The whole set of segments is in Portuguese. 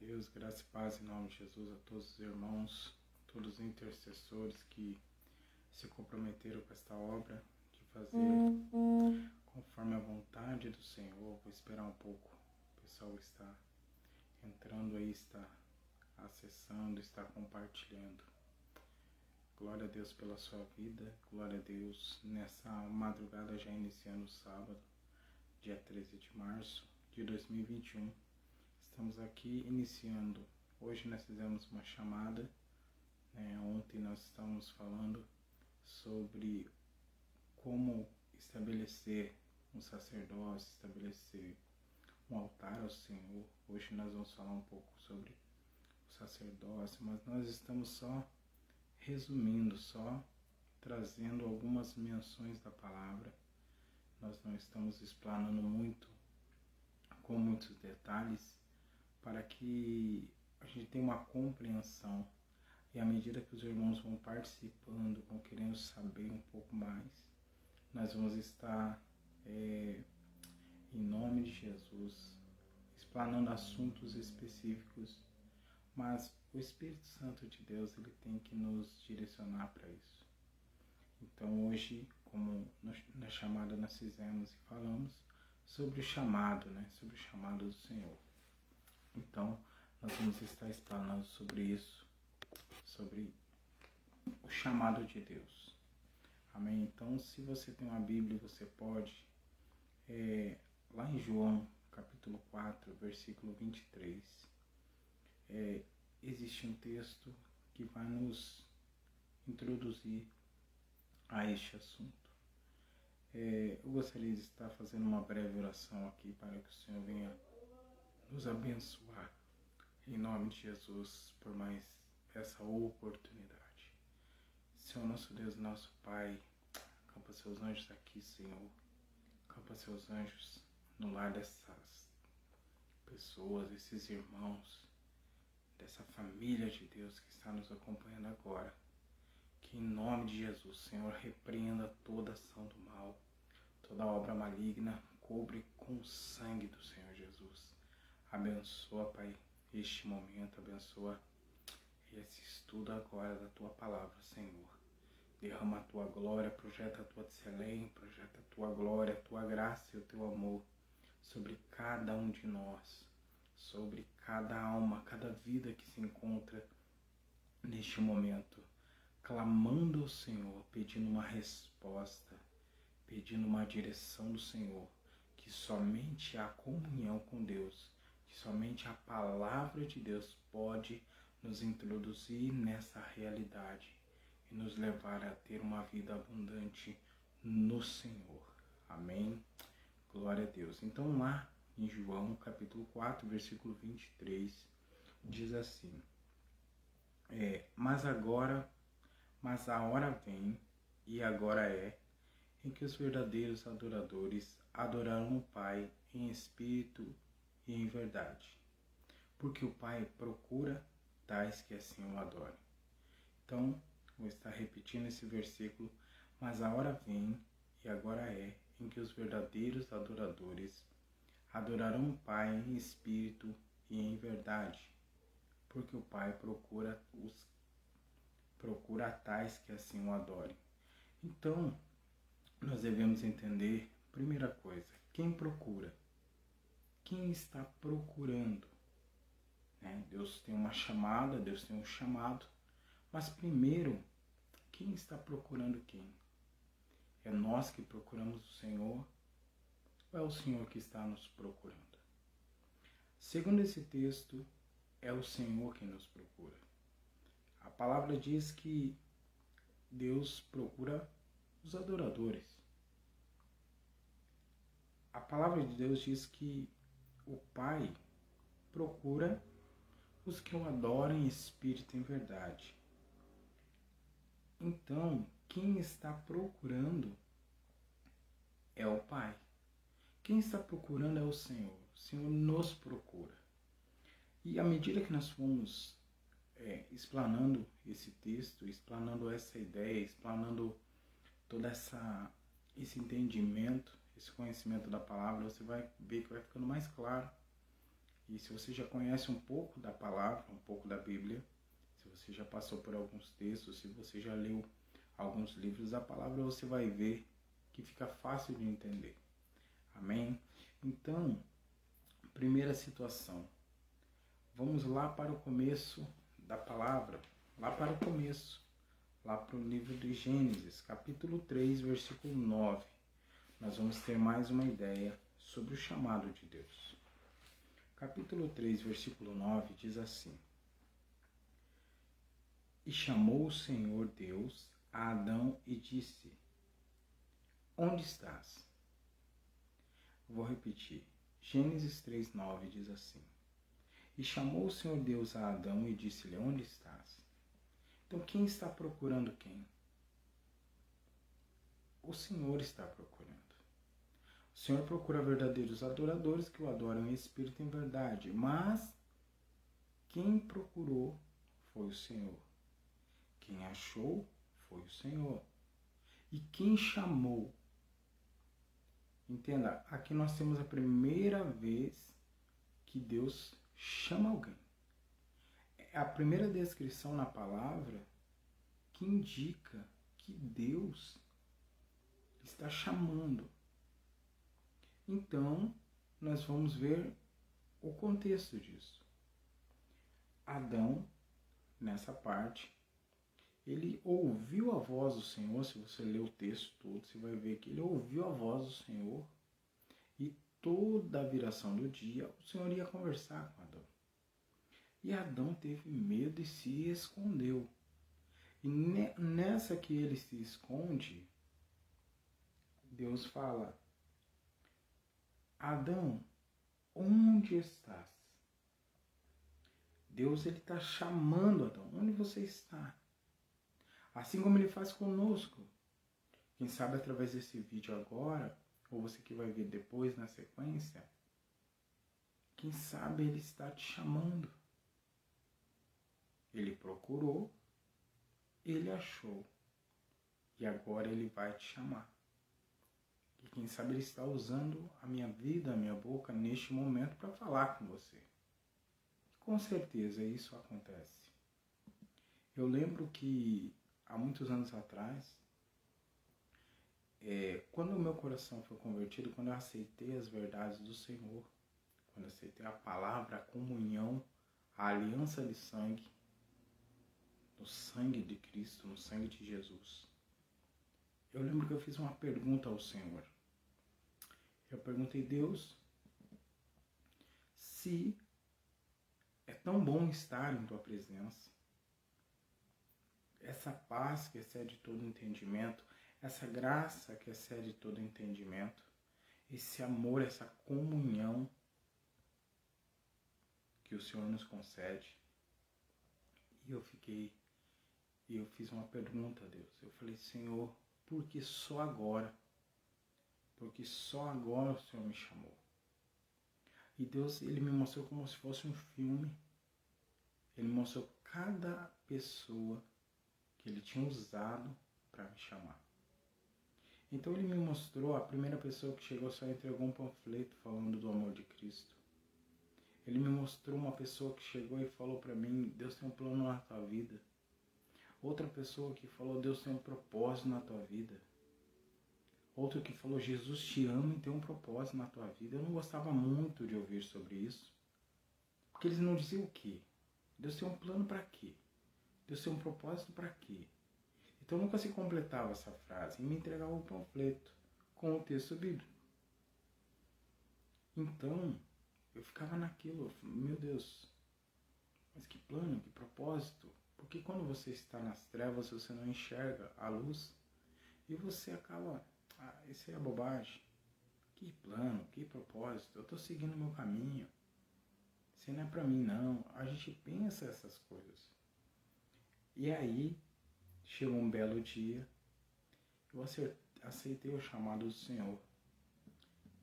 Deus, graça e paz em nome de Jesus a todos os irmãos, todos os intercessores que se comprometeram com esta obra de fazer conforme a vontade do Senhor. Vou esperar um pouco, o pessoal está entrando aí, está acessando, está compartilhando. Glória a Deus pela sua vida, glória a Deus nessa madrugada, já iniciando o sábado, dia 13 de março de 2021. Estamos aqui iniciando. Hoje nós fizemos uma chamada, ontem nós estávamos falando sobre como estabelecer um sacerdócio, estabelecer um altar ao Senhor. Hoje nós vamos falar um pouco sobre o sacerdócio, mas nós estamos só resumindo, só trazendo algumas menções da palavra. Nós não estamos explanando muito, com muitos detalhes, para que a gente tenha uma compreensão. E à medida que os irmãos vão participando, vão querendo saber um pouco mais, nós vamos estar, em nome de Jesus, explanando assuntos específicos, mas o Espírito Santo de Deus, ele tem que nos direcionar para isso. Então hoje, como na chamada nós fizemos e falamos sobre o chamado, sobre o chamado do Senhor. Então, nós vamos estar explanando sobre isso, sobre o chamado de Deus. Amém? Então, se você tem uma Bíblia, você pode, lá em João, capítulo 4, versículo 23, existe um texto que vai nos introduzir a este assunto. Eu gostaria de estar fazendo uma breve oração aqui para que o Senhor venha nos abençoar, em nome de Jesus, por mais essa oportunidade. Senhor, nosso Deus, nosso Pai, acampa seus anjos aqui, Senhor. Acampa seus anjos no lar dessas pessoas, esses irmãos, dessa família de Deus que está nos acompanhando agora. Que em nome de Jesus, Senhor, repreenda toda ação do mal, toda obra maligna, cobre com o sangue do Senhor Jesus. Abençoa, Pai, este momento, abençoa esse estudo agora da Tua Palavra, Senhor. Derrama a Tua glória, projeta a Tua excelência, projeta a Tua glória, a Tua graça e o Teu amor sobre cada um de nós, sobre cada alma, cada vida que se encontra neste momento, clamando ao Senhor, pedindo uma resposta, pedindo uma direção do Senhor, que somente a comunhão com Deus, que somente a palavra de Deus pode nos introduzir nessa realidade e nos levar a ter uma vida abundante no Senhor. Amém? Glória a Deus. Então lá em João, capítulo 4, versículo 23, diz assim, mas a hora vem, e agora é, em que os verdadeiros adoradores adorarão o Pai em espírito e em verdade, porque o Pai procura tais que assim o adorem. Então, vou estar repetindo esse versículo, mas a hora vem, e agora é, em que os verdadeiros adoradores adorarão o Pai em espírito e em verdade, porque o Pai procura tais que assim o adorem. Então, nós devemos entender, primeira coisa, quem procura? Quem está procurando? Deus tem uma chamada, Deus tem um chamado, mas primeiro, quem está procurando quem? É nós que procuramos o Senhor ou é o Senhor que está nos procurando? Segundo esse texto, é o Senhor quem nos procura. A palavra diz que Deus procura os adoradores. A palavra de Deus diz que o Pai procura os que o adoram em espírito e em verdade. Então, quem está procurando é o Pai. Quem está procurando é o Senhor. O Senhor nos procura. E à medida que nós fomos explanando esse texto, explanando essa ideia, explanando todo esse entendimento, esse conhecimento da palavra, você vai ver que vai ficando mais claro. E se você já conhece um pouco da palavra, um pouco da Bíblia, se você já passou por alguns textos, se você já leu alguns livros da palavra, você vai ver que fica fácil de entender. Amém? Então, primeira situação. Vamos lá para o começo da palavra, lá para o começo, lá para o livro de Gênesis, capítulo 3, versículo 9. Nós vamos ter mais uma ideia sobre o chamado de Deus. Capítulo 3, versículo 9 diz assim: E chamou o Senhor Deus a Adão e disse: Onde estás? Vou repetir. Gênesis 3, 9 diz assim: E chamou o Senhor Deus a Adão e disse-lhe: Onde estás? Então quem está procurando quem? O Senhor está procurando. O Senhor procura verdadeiros adoradores que o adoram em espírito e em verdade. Mas quem procurou foi o Senhor. Quem achou foi o Senhor. E quem chamou? Entenda, aqui nós temos a primeira vez que Deus chama alguém. É a primeira descrição na palavra que indica que Deus está chamando. Então, nós vamos ver o contexto disso. Adão, nessa parte, ele ouviu a voz do Senhor. Se você ler o texto todo, você vai ver que ele ouviu a voz do Senhor e toda a viração do dia o Senhor ia conversar com Adão. E Adão teve medo e se escondeu. E nessa que ele se esconde, Deus fala: Adão, onde estás? Deus está chamando Adão. Onde você está? Assim como ele faz conosco. Quem sabe através desse vídeo agora, ou você que vai ver depois na sequência, quem sabe ele está te chamando. Ele procurou, ele achou, e agora ele vai te chamar. E quem sabe ele está usando a minha vida, a minha boca, neste momento para falar com você. Com certeza isso acontece. Eu lembro que há muitos anos atrás, quando o meu coração foi convertido, quando eu aceitei as verdades do Senhor, quando eu aceitei a palavra, a comunhão, a aliança de sangue, no sangue de Cristo, no sangue de Jesus, eu lembro que eu fiz uma pergunta ao Senhor. Eu perguntei: Deus, se é tão bom estar em Tua presença, essa paz que excede todo entendimento, essa graça que excede todo entendimento, esse amor, essa comunhão que o Senhor nos concede. E eu fiz uma pergunta a Deus. Eu falei: Senhor, por que só agora? Porque só agora o Senhor me chamou. E Deus, ele me mostrou como se fosse um filme. Ele me mostrou cada pessoa que ele tinha usado para me chamar. Então ele me mostrou a primeira pessoa que chegou, só entregou um panfleto falando do amor de Cristo. Ele me mostrou uma pessoa que chegou e falou para mim: Deus tem um plano na tua vida. Outra pessoa que falou: Deus tem um propósito na tua vida. Outro que falou: Jesus te ama e tem um propósito na tua vida. Eu não gostava muito de ouvir sobre isso. Porque eles não diziam o quê? Deus tem um plano para quê? Deus tem um propósito para quê? Então nunca se completava essa frase e me entregava um panfleto com o texto bíblico. Então eu ficava naquilo: meu Deus, mas que plano, que propósito? Porque quando você está nas trevas, você não enxerga a luz e você acaba: isso aí é bobagem. Que plano, que propósito? Eu estou seguindo o meu caminho. Isso não é para mim, não. A gente pensa essas coisas. E aí, chegou um belo dia, eu aceitei o chamado do Senhor.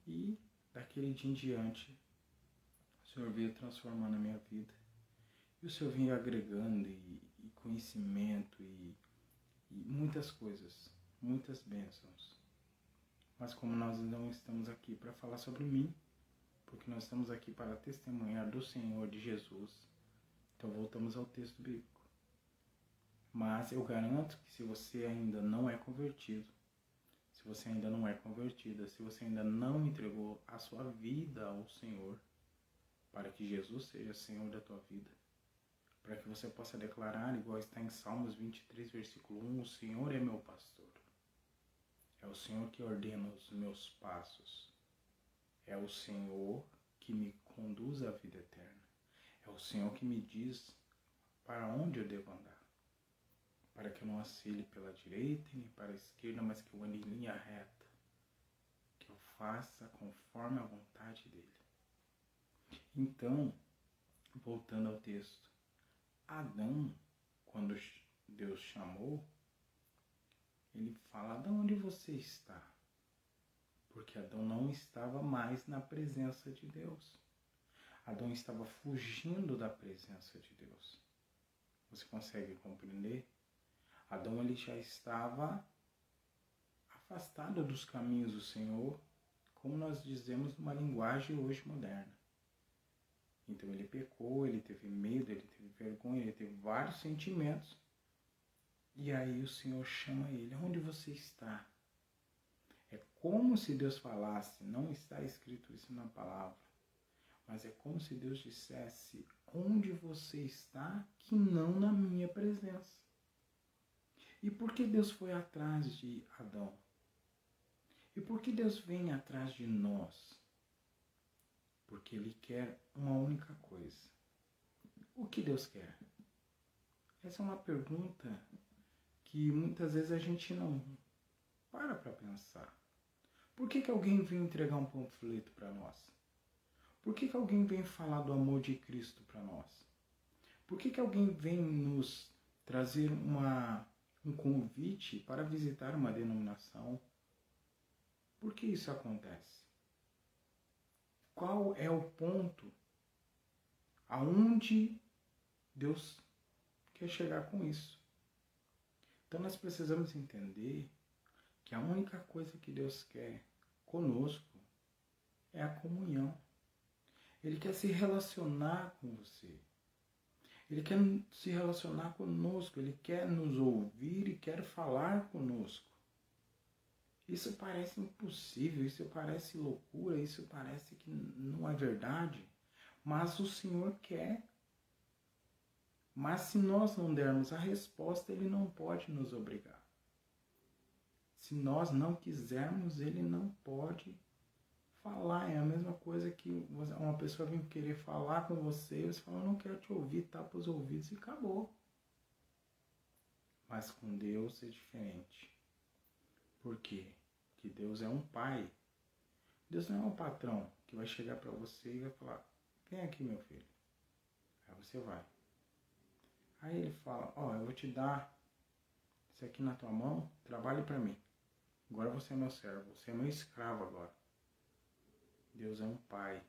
E daquele dia em diante, o Senhor veio transformando a minha vida. E o Senhor veio agregando e conhecimento e muitas coisas, muitas bênçãos. Mas como nós não estamos aqui para falar sobre mim, porque nós estamos aqui para testemunhar do Senhor, de Jesus. Então voltamos ao texto bíblico. Mas eu garanto que se você ainda não é convertido, se você ainda não é convertida, se você ainda não entregou a sua vida ao Senhor, para que Jesus seja Senhor da tua vida, para que você possa declarar, igual está em Salmos 23, versículo 1, o Senhor é meu pastor. É o Senhor que ordena os meus passos. É o Senhor que me conduz à vida eterna. É o Senhor que me diz para onde eu devo andar. Para que eu não vacile pela direita nem para a esquerda, mas que eu ande em linha reta. Que eu faça conforme a vontade dele. Então, voltando ao texto, Adão, quando Deus chamou, ele fala: Adão, onde você está? Porque Adão não estava mais na presença de Deus. Adão estava fugindo da presença de Deus. Você consegue compreender? Adão ele já estava afastado dos caminhos do Senhor, como nós dizemos numa linguagem hoje moderna. Então ele pecou, ele teve medo, ele teve vergonha, ele teve vários sentimentos. E aí o Senhor chama ele: onde você está? É como se Deus falasse, não está escrito isso na palavra, mas é como se Deus dissesse: onde você está que não na minha presença? E por que Deus foi atrás de Adão? E por que Deus vem atrás de nós? Porque Ele quer uma única coisa. O que Deus quer? Essa é uma pergunta que muitas vezes a gente não para pensar. Por que alguém vem entregar um panfleto para nós? Por que alguém vem falar do amor de Cristo para nós? Por que alguém vem nos trazer um convite para visitar uma denominação? Por que isso acontece? Qual é o ponto aonde Deus quer chegar com isso? Então nós precisamos entender que a única coisa que Deus quer conosco é a comunhão. Ele quer se relacionar com você. Ele quer se relacionar conosco. Ele quer nos ouvir e quer falar conosco. Isso parece impossível, isso parece loucura, isso parece que não é verdade. Mas o Senhor quer. Mas se nós não dermos a resposta, Ele não pode nos obrigar. Se nós não quisermos, Ele não pode falar. É a mesma coisa que uma pessoa vem querer falar com você, você fala: eu não quero te ouvir, tapa os ouvidos e acabou. Mas com Deus é diferente. Por quê? Porque Deus é um pai. Deus não é um patrão que vai chegar para você e vai falar: vem aqui, meu filho. Aí você vai. Aí ele fala: eu vou te dar isso aqui na tua mão, trabalhe para mim. Agora você é meu servo, você é meu escravo agora. Deus é um pai.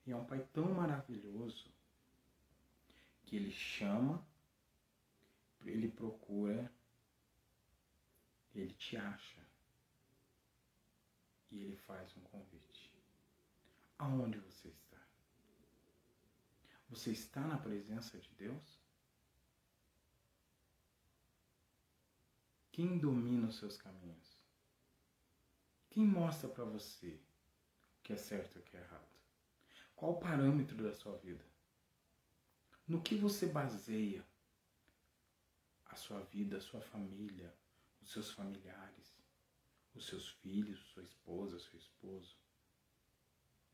E é um pai tão maravilhoso que ele chama, ele procura, ele te acha. E ele faz um convite. Aonde você está? Você está na presença de Deus? Quem domina os seus caminhos? Quem mostra para você o que é certo e o que é errado? Qual o parâmetro da sua vida? No que você baseia a sua vida, a sua família, os seus familiares, os seus filhos, sua esposa, seu esposo?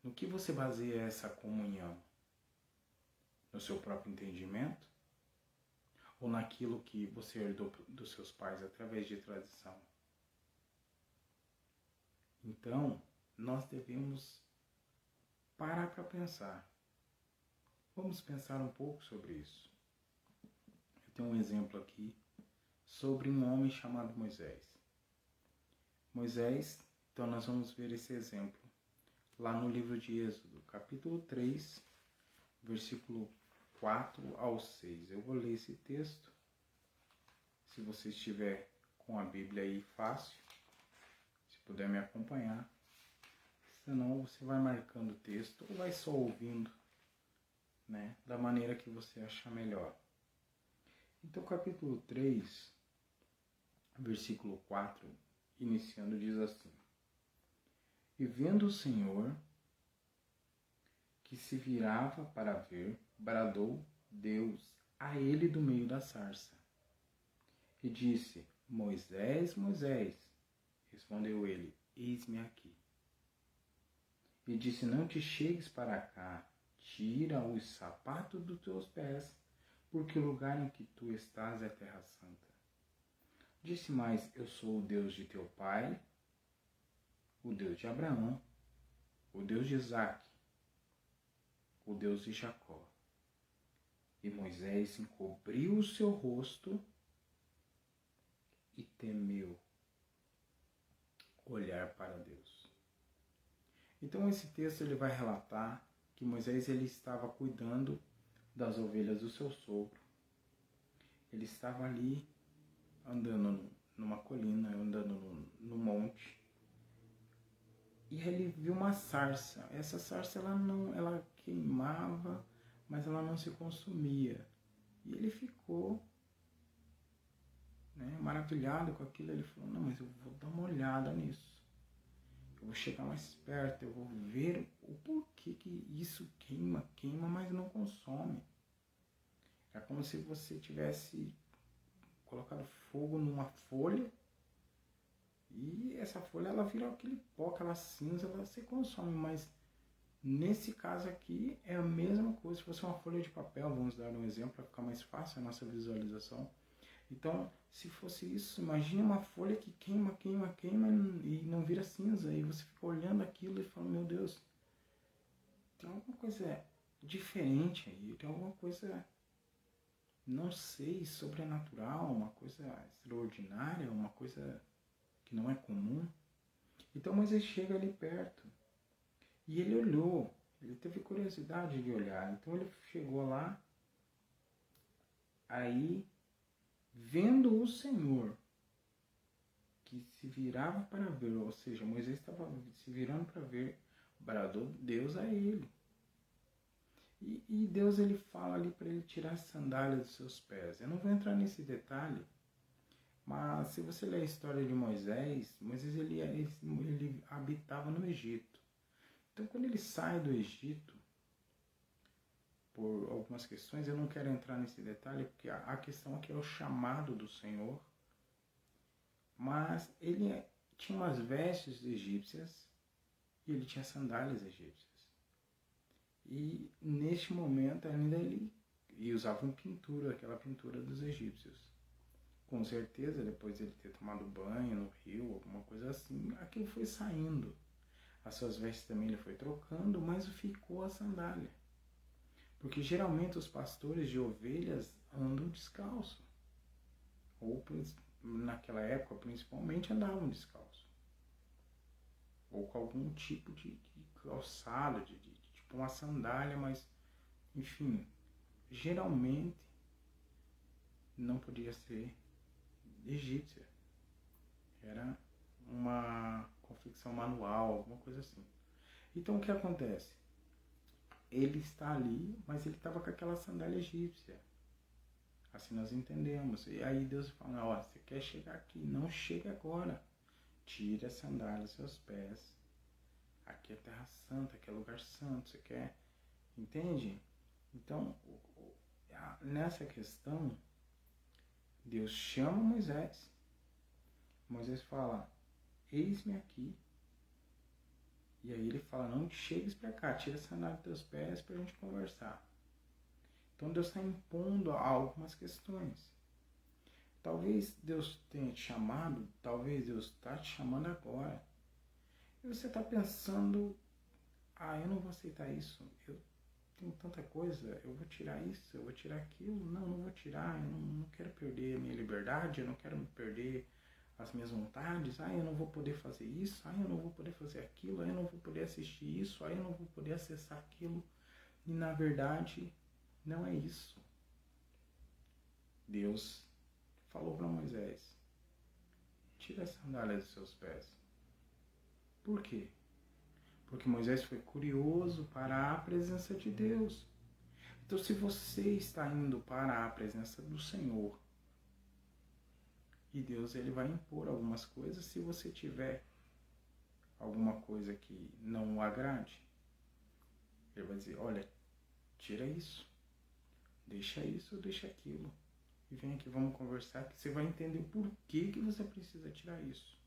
No que você baseia essa comunhão? No seu próprio entendimento? Ou naquilo que você herdou dos seus pais através de tradição? Então, nós devemos parar para pensar. Vamos pensar um pouco sobre isso. Eu tenho um exemplo aqui sobre um homem chamado Moisés. Moisés, então nós vamos ver esse exemplo lá no livro de Êxodo, capítulo 3, versículo 4 ao 6. Eu vou ler esse texto. Se você estiver com a Bíblia aí fácil, se puder me acompanhar. Senão você vai marcando o texto ou vai só ouvindo, né, da maneira que você achar melhor. Então, capítulo 3, versículo 4, iniciando, diz assim: E vendo o Senhor que se virava para ver, bradou Deus a ele do meio da sarça. E disse: Moisés, Moisés. Respondeu ele: Eis-me aqui. E disse: Não te chegues para cá, tira os sapatos dos teus pés, porque o lugar em que tu estás é terra santa. Disse mais: Eu sou o Deus de teu pai, o Deus de Abraão, o Deus de Isaque, o Deus de Jacó. E Moisés encobriu o seu rosto e temeu olhar para Deus. Então esse texto ele vai relatar que Moisés ele estava cuidando das ovelhas do seu sogro. Ele estava ali andando numa colina, andando no monte. E ele viu uma sarça. Essa sarça ela queimava, mas ela não se consumia. E ele ficou, né, maravilhado com aquilo. Ele falou: não, mas eu vou dar uma olhada nisso. Eu vou chegar mais perto, eu vou ver o porquê que isso queima, mas não consome. É como se você tivesse colocado fogo numa folha e essa folha ela vira aquele pó, aquela cinza, ela se consome, mas nesse caso aqui é a mesma coisa. Se fosse uma folha de papel, vamos dar um exemplo para ficar mais fácil a nossa visualização. Então, se fosse isso, imagine uma folha que queima e não vira cinza, e você fica olhando aquilo e fala: meu Deus, tem alguma coisa diferente aí, tem alguma coisa, não sei, sobrenatural, uma coisa extraordinária, uma coisa que não é comum. Então Moisés chega ali perto e ele olhou, ele teve curiosidade de olhar, então ele chegou lá, aí vendo o Senhor que se virava para ver, ou seja, Moisés estava se virando para ver, bradou Deus a ele. E Deus ele fala ali para ele tirar as sandálias dos seus pés. Eu não vou entrar nesse detalhe, mas se você ler a história de Moisés ele habitava no Egito. Então quando ele sai do Egito, por algumas questões, eu não quero entrar nesse detalhe, porque a questão aqui é o chamado do Senhor, mas ele tinha umas vestes egípcias e ele tinha sandálias egípcias. E neste momento ainda ele usava pintura, aquela pintura dos egípcios. Com certeza, depois de ele ter tomado banho no rio, alguma coisa assim, aquilo foi saindo. As suas vestes também ele foi trocando, mas ficou a sandália. Porque geralmente os pastores de ovelhas andam descalço. Ou naquela época, principalmente, andavam descalço. Ou com algum tipo de calçado, tipo uma sandália, mas, enfim, geralmente não podia ser egípcia. Era uma confecção manual, alguma coisa assim. Então o que acontece? Ele está ali, mas ele estava com aquela sandália egípcia. Assim nós entendemos. E aí Deus fala: ó, você quer chegar aqui? Não chega agora. Tire a sandália dos seus pés. Aqui é terra santa, aqui é lugar santo. Você quer? Entende? Então, nessa questão, Deus chama Moisés. Moisés fala: eis-me aqui. E aí ele fala: não chegues para cá, tira a sandália dos teus pés para a gente conversar. Então Deus está impondo algumas questões. Talvez Deus tenha te chamado, talvez Deus está te chamando agora. E você está pensando: ah, eu não vou aceitar isso, eu tenho tanta coisa, eu vou tirar isso, eu vou tirar aquilo. Não vou tirar, eu não quero perder a minha liberdade, eu não quero perder as minhas vontades. Ah, eu não vou poder fazer isso, ah, eu não vou poder fazer aquilo, ah, eu não vou poder assistir isso, ah, eu não vou poder acessar aquilo. E na verdade, não é isso. Deus falou para Moisés: tira a sandália dos seus pés. Por quê? Porque Moisés foi curioso para a presença de Deus. Então, se você está indo para a presença do Senhor, e Deus ele vai impor algumas coisas, se você tiver alguma coisa que não o agrade, ele vai dizer, olha, tira isso, deixa aquilo. E vem aqui, vamos conversar, que você vai entender o porquê que você precisa tirar isso.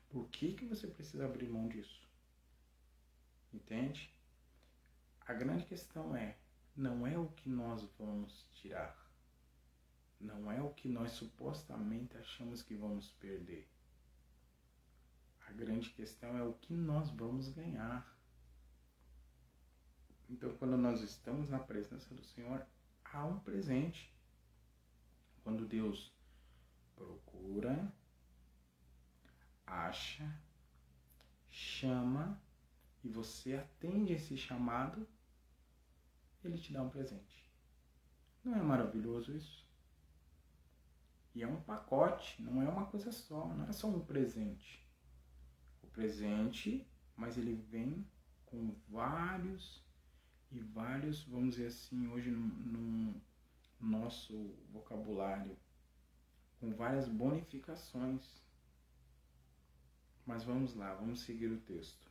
Por que você precisa abrir mão disso? Entende? A grande questão não é o que nós vamos tirar. Não é o que nós supostamente achamos que vamos perder. A grande questão é o que nós vamos ganhar. Então, quando nós estamos na presença do Senhor, há um presente. Quando Deus procura, acha, chama e você atende esse chamado, ele te dá um presente. Não é maravilhoso isso? E é um pacote, não é uma coisa só, não é só um presente. O presente, mas ele vem com vários, vamos dizer assim, hoje no nosso vocabulário, com várias bonificações. Mas vamos lá, vamos seguir o texto.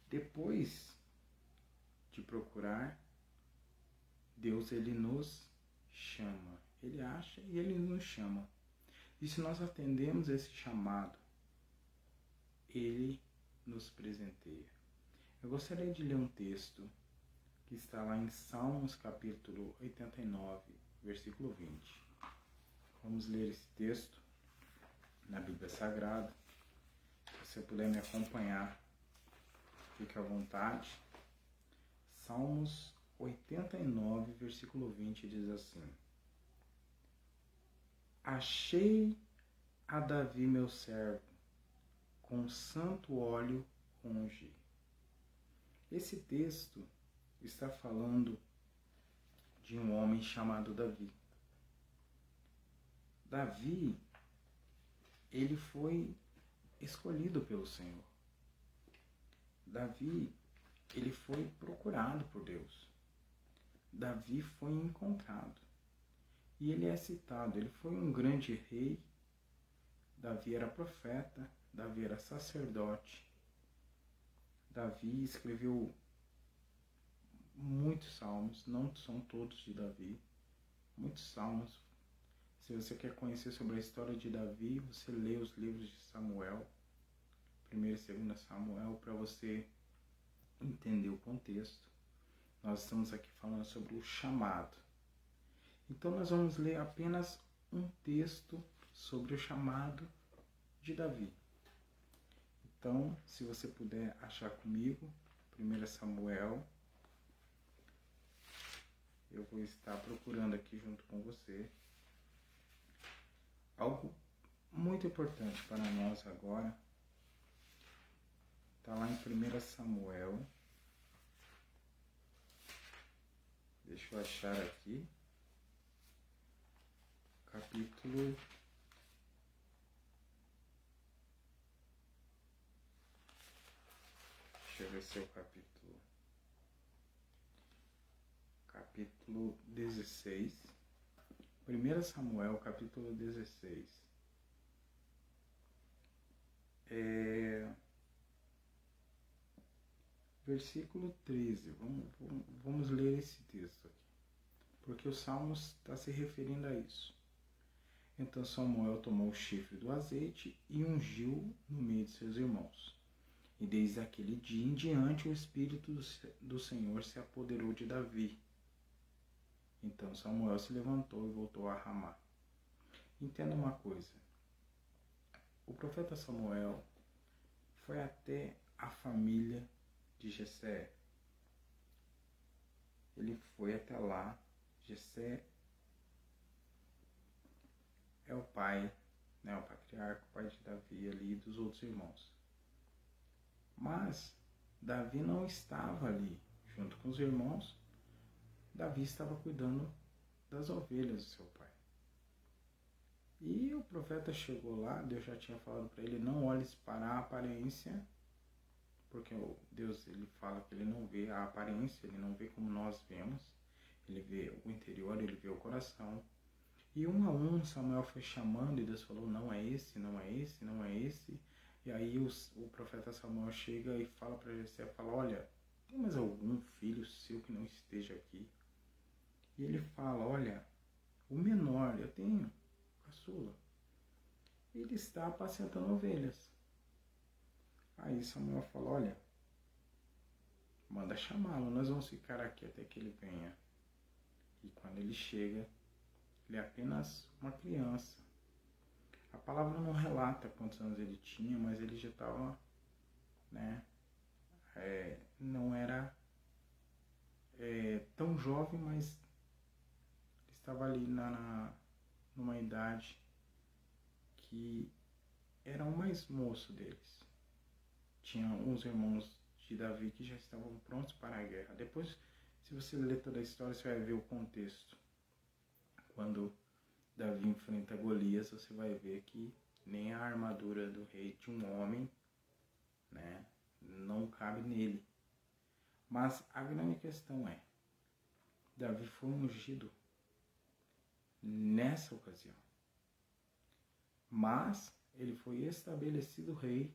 Depois de procurar, Deus ele nos chama. Ele acha e ele nos chama. E se nós atendemos esse chamado, ele nos presenteia. Eu gostaria de ler um texto que está lá em Salmos capítulo 89, versículo 20. Vamos ler esse texto na Bíblia Sagrada. Se você puder me acompanhar, fique à vontade. Salmos 89, versículo 20 diz assim: Achei a Davi meu servo, com santo óleo ungi. Esse texto está falando de um homem chamado Davi. Davi, ele foi escolhido pelo Senhor. Davi, ele foi procurado por Deus. Davi foi encontrado. E ele é citado, ele foi um grande rei. Davi era profeta, Davi era sacerdote. Davi escreveu muitos salmos, não são todos de Davi, muitos salmos. Se você quer conhecer sobre a história de Davi, você lê os livros de Samuel, 1 e 2 Samuel, para você entender o contexto. Nós estamos aqui falando sobre o chamado. Então nós vamos ler apenas um texto sobre o chamado de Davi. Então, se você puder achar comigo, 1 Samuel, eu vou estar procurando aqui junto com você. Algo muito importante para nós agora está lá em 1 Samuel. Deixa eu achar aqui. Capítulo... Deixa eu ver se é o capítulo 16. 1 Samuel, capítulo 16. Versículo 13. Vamos ler esse texto aqui, porque o Salmo está se referindo a isso. Então Samuel tomou o chifre do azeite e ungiu no meio de seus irmãos. E desde aquele dia em diante o Espírito do Senhor se apoderou de Davi. Então Samuel se levantou e voltou a Ramá. Entenda uma coisa. O profeta Samuel foi até a família de Jessé. Ele foi até lá. Jessé é o pai, né, o patriarca, o pai de Davi ali e dos outros irmãos. Mas Davi não estava ali junto com os irmãos. Davi estava cuidando das ovelhas do seu pai. E o profeta chegou lá, Deus já tinha falado para ele, não olhes para a aparência, porque Deus, ele fala que ele não vê a aparência, ele não vê como nós vemos, ele vê o interior, ele vê o coração. E um a um Samuel foi chamando e Deus falou, não é esse, não é esse, não é esse. E aí o profeta Samuel chega e fala para Jessé, fala, olha, tem mais algum filho seu que não esteja aqui? E ele fala, olha, o menor, eu tenho, caçula, ele está apacentando ovelhas. Aí Samuel fala, olha, manda chamá-lo, nós vamos ficar aqui até que ele venha. E quando ele chega, ele é apenas uma criança. A palavra não relata quantos anos ele tinha, mas ele já estava, né, não era tão jovem, mas estava ali numa idade que era o mais moço deles. Tinha uns irmãos de Davi que já estavam prontos para a guerra. Depois, se você ler toda a história, você vai ver o contexto. Quando Davi enfrenta Golias, você vai ver que nem a armadura do rei de um homem, né, não cabe nele. Mas a grande questão é, Davi foi ungido nessa ocasião. Mas ele foi estabelecido rei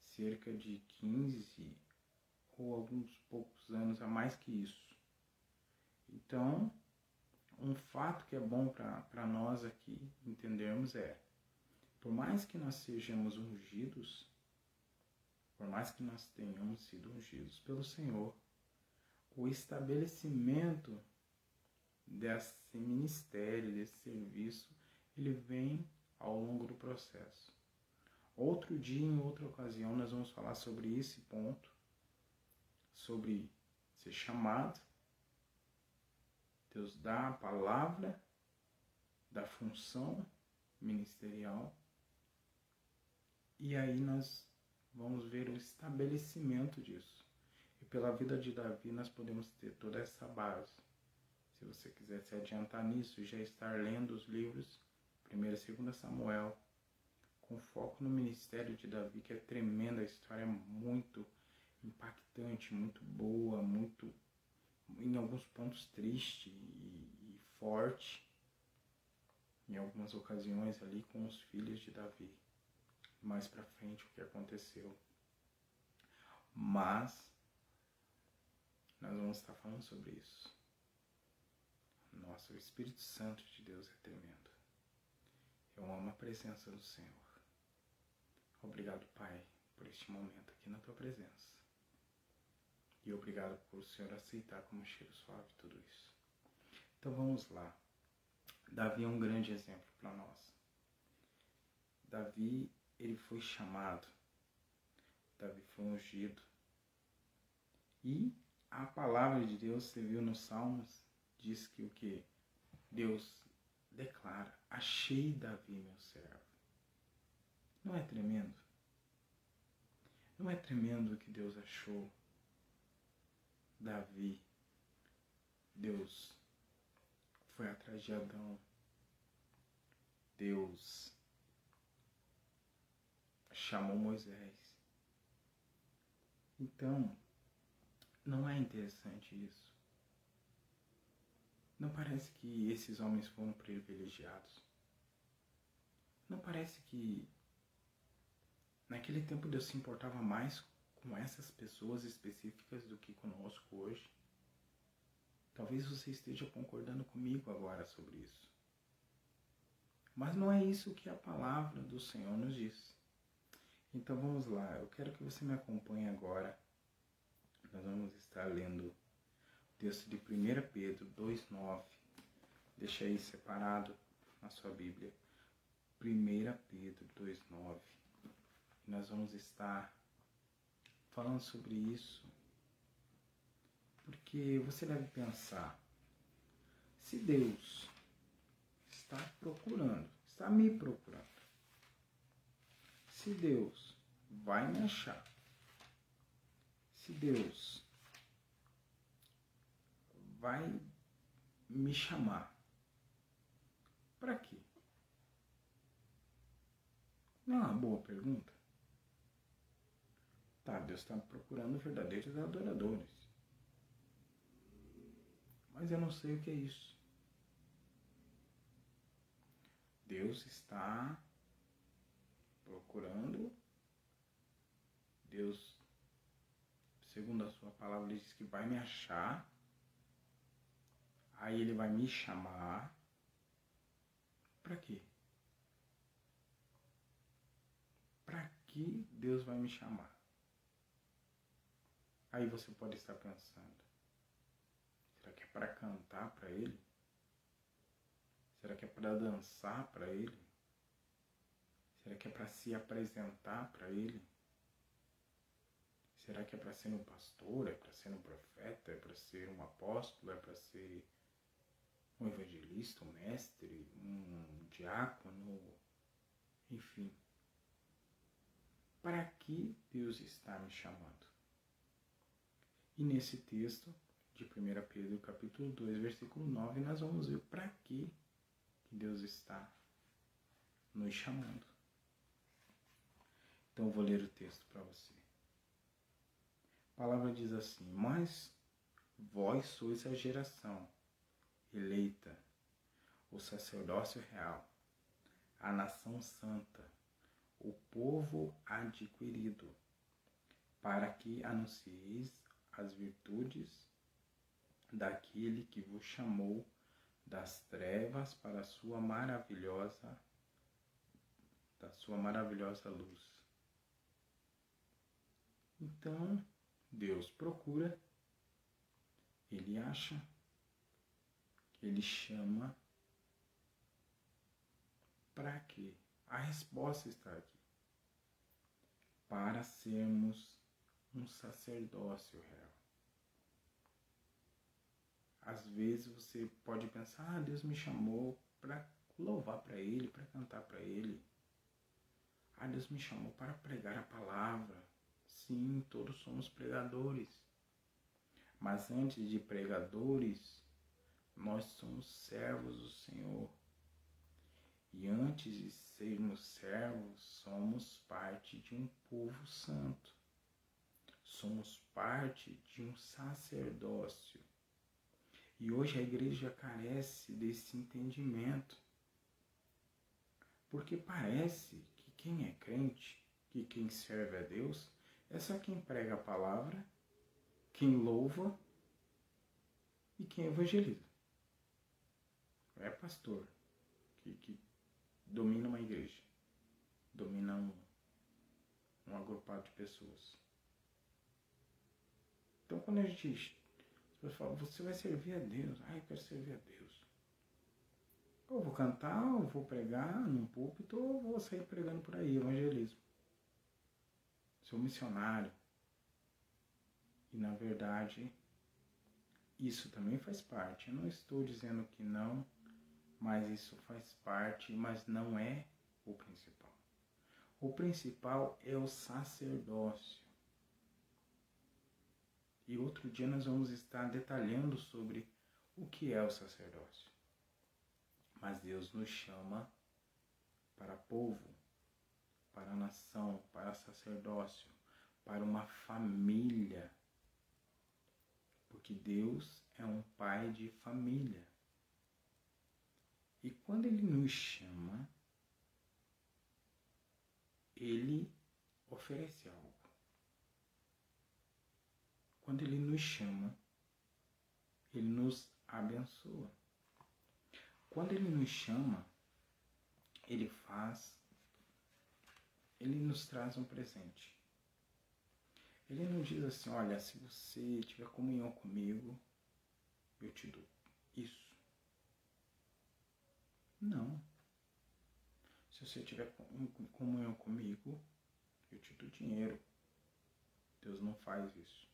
cerca de 15 ou alguns poucos anos a mais que isso. Então, um fato que é bom para nós aqui entendermos é, por mais que nós sejamos ungidos, por mais que nós tenhamos sido ungidos pelo Senhor, o estabelecimento desse ministério, desse serviço, ele vem ao longo do processo. Outro dia, em outra ocasião, nós vamos falar sobre esse ponto, sobre ser chamado. Deus dá a palavra da função ministerial e aí nós vamos ver o estabelecimento disso. E pela vida de Davi nós podemos ter toda essa base. Se você quiser se adiantar nisso e já estar lendo os livros 1º e 2º Samuel, com foco no ministério de Davi, que é tremenda, a história é muito impactante, muito boa, muito, em alguns pontos, triste e forte, em algumas ocasiões ali com os filhos de Davi. Mais pra frente o que aconteceu. Mas nós vamos estar falando sobre isso. Nossa, o Espírito Santo de Deus é tremendo. Eu amo a presença do Senhor. Obrigado, Pai, por este momento aqui na Tua presença. E obrigado por o Senhor aceitar como cheiro suave tudo isso. Então vamos lá. Davi é um grande exemplo para nós. Davi, ele foi chamado. Davi foi ungido. E a palavra de Deus, você viu nos Salmos, diz que o que? Deus declara, achei Davi meu servo. Não é tremendo? Não é tremendo que Deus achou Davi? Deus foi atrás de Adão. Deus chamou Moisés. Então, não é interessante isso? Não parece que esses homens foram privilegiados? Não parece que naquele tempo Deus se importava mais com essas pessoas específicas do que conosco hoje? Talvez você esteja concordando comigo agora sobre isso. Mas não é isso que a palavra do Senhor nos diz. Então vamos lá, eu quero que você me acompanhe agora. Nós vamos estar lendo o texto de 1 Pedro 2,9. Deixa aí separado na sua Bíblia. 1 Pedro 2,9. Nós vamos estar falando sobre isso. Porque você deve pensar, se Deus está procurando, está me procurando, se Deus vai me achar, se Deus vai me chamar, para quê? Não é uma boa pergunta? Tá, Deus está procurando verdadeiros adoradores. Mas eu não sei o que é isso. Deus está procurando. Deus, segundo a sua palavra, ele diz que vai me achar. Aí ele vai me chamar. Para quê? Para que Deus vai me chamar? Aí você pode estar pensando, será que é para cantar para Ele? Será que é para dançar para Ele? Será que é para se apresentar para Ele? Será que é para ser um pastor? É para ser um profeta? É para ser um apóstolo? É para ser um evangelista, um mestre, um diácono? Enfim. Para que Deus está me chamando? E nesse texto de 1 Pedro, capítulo 2, versículo 9, nós vamos ver para que Deus está nos chamando. Então eu vou ler o texto para você. A palavra diz assim: mas vós sois a geração eleita, o sacerdócio real, a nação santa, o povo adquirido, para que anuncieis as virtudes daquele que vos chamou das trevas para a sua maravilhosa luz. Então, Deus procura, Ele acha, Ele chama. Para quê? A resposta está aqui. Para sermos um sacerdócio real. Às vezes você pode pensar, Deus me chamou para louvar para Ele, para cantar para Ele. Deus me chamou para pregar a palavra. Sim, todos somos pregadores. Mas antes de pregadores, nós somos servos do Senhor. E antes de sermos servos, somos parte de um povo santo. Somos parte de um sacerdócio. E hoje a igreja carece desse entendimento. Porque parece que quem é crente, que quem serve a Deus, é só quem prega a palavra, quem louva e quem evangeliza. É pastor que domina uma igreja, domina um agrupado de pessoas. Então quando a gente diz, as pessoas falam, você vai servir a Deus. Eu quero servir a Deus. Eu vou cantar, eu vou pregar num púlpito, ou vou sair pregando por aí, evangelismo. Sou missionário. E na verdade, isso também faz parte. Eu não estou dizendo que não, mas isso faz parte, mas não é o principal. O principal é o sacerdócio. E outro dia nós vamos estar detalhando sobre o que é o sacerdócio. Mas Deus nos chama para povo, para nação, para sacerdócio, para uma família. Porque Deus é um pai de família. E quando Ele nos chama, Ele oferece algo. Quando Ele nos chama, Ele nos abençoa. Quando Ele nos chama, Ele nos traz um presente. Ele nos diz assim, olha, se você tiver comunhão comigo, eu te dou isso. Não. Se você tiver comunhão comigo, eu te dou dinheiro. Deus não faz isso.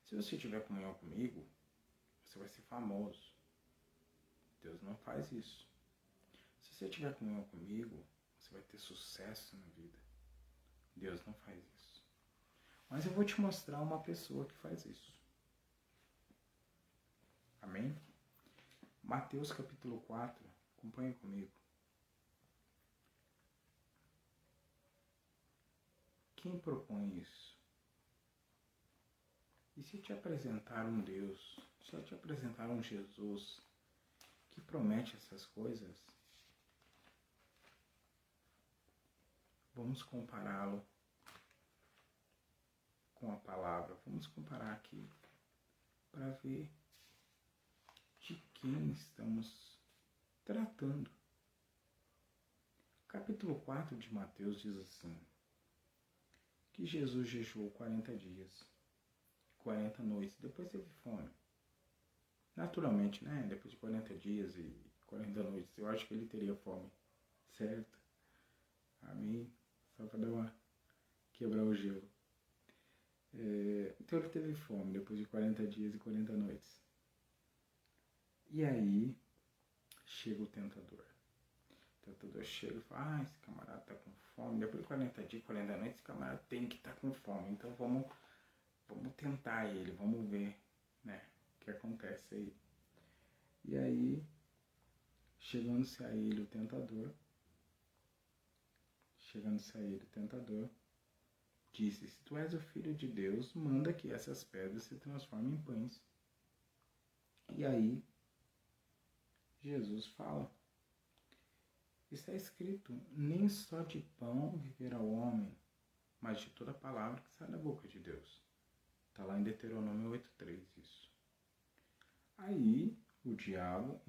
Se você tiver comunhão comigo, você vai ser famoso. Deus não faz isso. Se você tiver comunhão comigo, você vai ter sucesso na vida. Deus não faz isso. Mas eu vou te mostrar uma pessoa que faz isso. Amém? Mateus capítulo 4, acompanhe comigo. quem propõe isso? E se te apresentar um Deus, se eu te apresentar um Jesus que promete essas coisas, vamos compará-lo com a palavra. Vamos comparar aqui para ver de quem estamos tratando. Capítulo 4 de Mateus diz assim, que Jesus jejuou 40 dias, 40 noites, depois teve fome. Naturalmente, né? Depois de 40 dias e 40 noites, eu acho que ele teria fome, certo? Amém? Só para dar uma quebrar o gelo. Então ele teve fome depois de 40 dias e 40 noites. E aí chega o tentador. O tentador chega e fala, esse camarada tá com fome. Depois de 40 dias, 40 noites, esse camarada tem que estar com fome. Então vamos tentar ele, vamos ver, né, o que acontece aí. E aí, chegando-se a ele o tentador, disse, se tu és o Filho de Deus, manda que essas pedras se transformem em pães. E aí, Jesus fala, está escrito, nem só de pão viverá o homem, mas de toda palavra que sai da boca de Deus. Está lá em Deuteronômio 8:3 isso. Aí, o diabo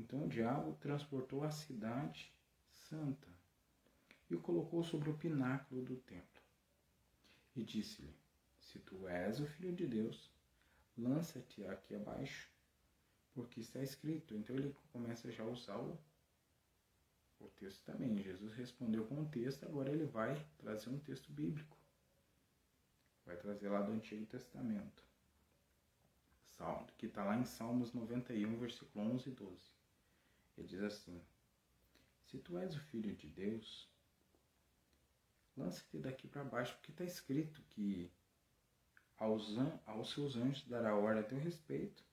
transportou a cidade santa e o colocou sobre o pináculo do templo. E disse-lhe, se tu és o Filho de Deus, lança-te aqui abaixo, porque está escrito. Então ele começa já a usar o texto também. Jesus respondeu com o texto, agora ele vai trazer um texto bíblico. Vai trazer lá do Antigo Testamento. Que está lá em Salmos 91, versículo 11 e 12. Ele diz assim, se tu és o Filho de Deus, lança-te daqui para baixo, porque está escrito que aos seus anjos dará ordem a teu respeito,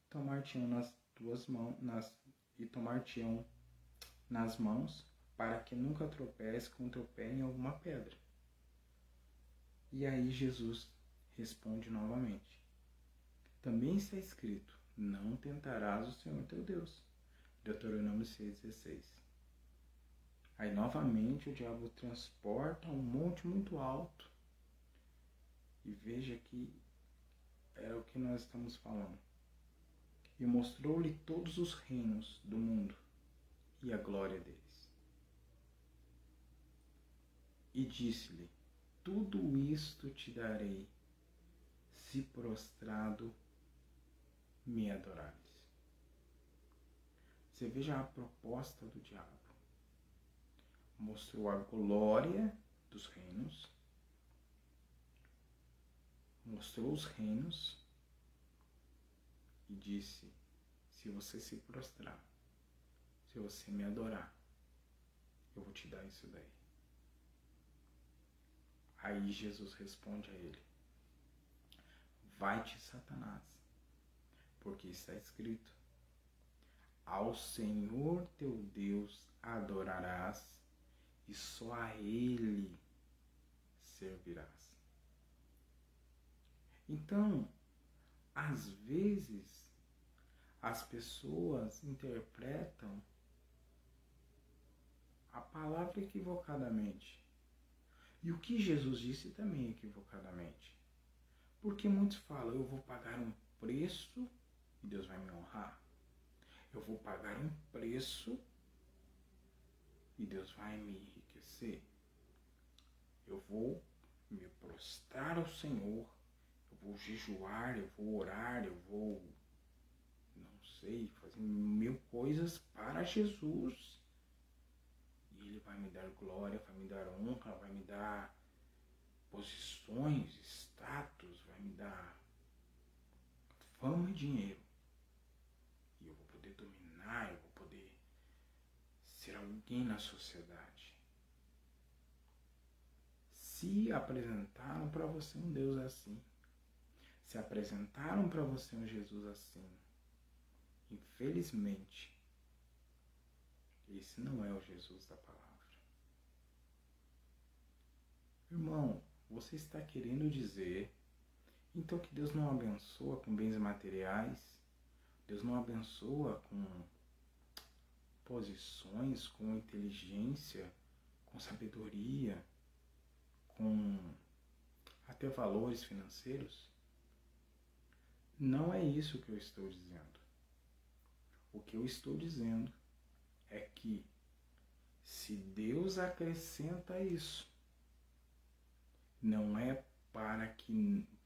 tomar-te-ão nas tuas mãos, e tomar-te-ão nas mãos, para que nunca tropece com o teu pé em alguma pedra. E aí Jesus responde novamente, também está escrito, não tentarás o Senhor teu Deus. Deuteronômio 6:16. Aí novamente o diabo transporta um monte muito alto. E veja que é o que nós estamos falando. E mostrou-lhe todos os reinos do mundo e a glória deles. E disse-lhe, tudo isto te darei, se prostrado me adorares. Você veja a proposta do diabo. Mostrou a glória dos reinos, mostrou os reinos e disse, se você se prostrar, se você me adorar, eu vou te dar isso daí. Aí Jesus responde a ele, vai-te, Satanás, porque está escrito, ao Senhor teu Deus adorarás e só a Ele servirás. Então, às vezes, as pessoas interpretam a palavra equivocadamente. E o que Jesus disse também equivocadamente. Porque muitos falam, eu vou pagar um preço e Deus vai me honrar. Eu vou pagar um preço e Deus vai me enriquecer. Eu vou me prostrar ao Senhor, eu vou jejuar, eu vou orar, eu vou, não sei, fazer 1000 coisas para Jesus. E Ele vai me dar glória, vai me dar honra, vai me dar posições, status, vai me dar fama e dinheiro. E eu vou poder dominar, eu vou poder ser alguém na sociedade. Se apresentaram para você um Deus assim, se apresentaram para você um Jesus assim, infelizmente, esse não é o Jesus da palavra. Irmão, você está querendo dizer, então, que Deus não abençoa com bens materiais, Deus não abençoa com posições, com inteligência, com sabedoria, com até valores financeiros? Não é isso que eu estou dizendo. O que eu estou dizendo é que se Deus acrescenta isso, não é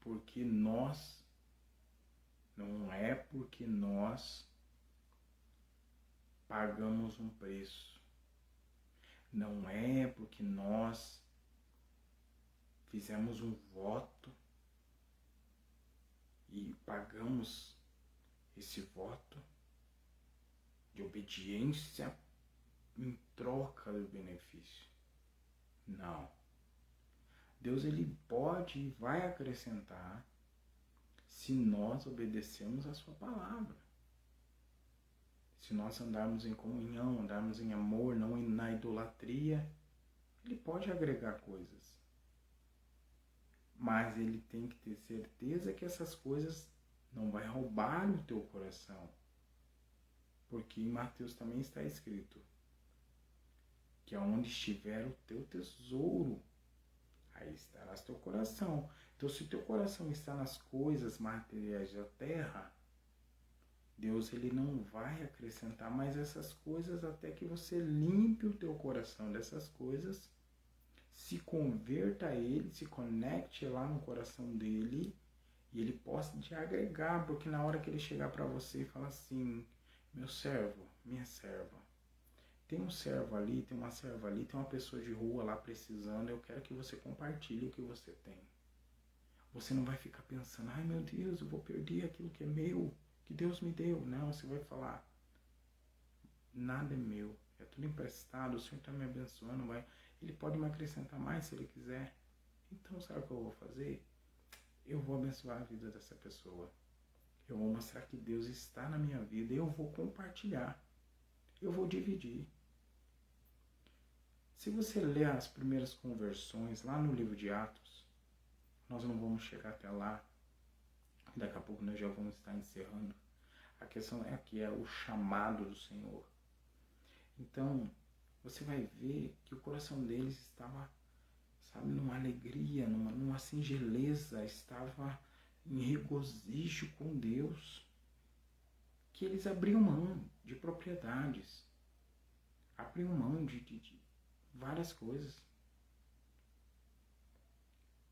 porque nós pagamos um preço. Não é porque nós fizemos um voto e pagamos esse voto de obediência em troca do benefício. Não. Deus, ele pode e vai acrescentar se nós obedecermos a sua palavra. Se nós andarmos em comunhão, andarmos em amor, não na idolatria, ele pode agregar coisas. Mas ele tem que ter certeza que essas coisas não vai roubar o teu coração. Porque em Mateus também está escrito que aonde estiver o teu tesouro, aí estará o teu coração. Então, se o teu coração está nas coisas materiais da terra, Deus, ele não vai acrescentar mais essas coisas até que você limpe o teu coração dessas coisas, se converta a ele, se conecte lá no coração dele e ele possa te agregar, porque na hora que ele chegar para você e falar assim, meu servo, minha serva, tem um servo ali, tem uma serva ali, tem uma pessoa de rua lá precisando, eu quero que você compartilhe o que você tem. Você não vai ficar pensando, ai meu Deus, eu vou perder aquilo que é meu, que Deus me deu. Não, você vai falar, nada é meu, é tudo emprestado, o Senhor está me abençoando, Ele pode me acrescentar mais se Ele quiser. Então, sabe o que eu vou fazer? Eu vou abençoar a vida dessa pessoa. Eu vou mostrar que Deus está na minha vida e eu vou compartilhar. Eu vou dividir. Se você ler as primeiras conversões lá no livro de Atos, nós não vamos chegar até lá. Daqui a pouco nós já vamos estar encerrando. A questão é que é o chamado do Senhor. Então, você vai ver que o coração deles estava, sabe, numa alegria, numa singeleza, estava em regozijo com Deus. Que eles abriam mão de propriedades, abriam mão de várias coisas.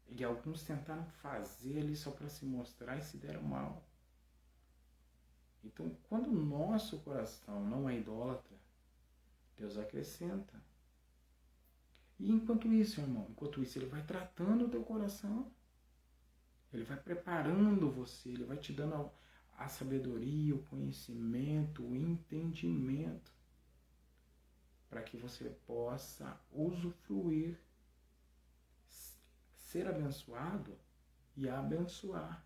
E alguns tentaram fazer ali só para se mostrar e se deram mal. Então, quando o nosso coração não é idólatra, Deus acrescenta. E enquanto isso, irmão, ele vai tratando o teu coração. Ele vai preparando você, ele vai te dando a sabedoria, o conhecimento, o entendimento, para que você possa usufruir, ser abençoado e abençoar.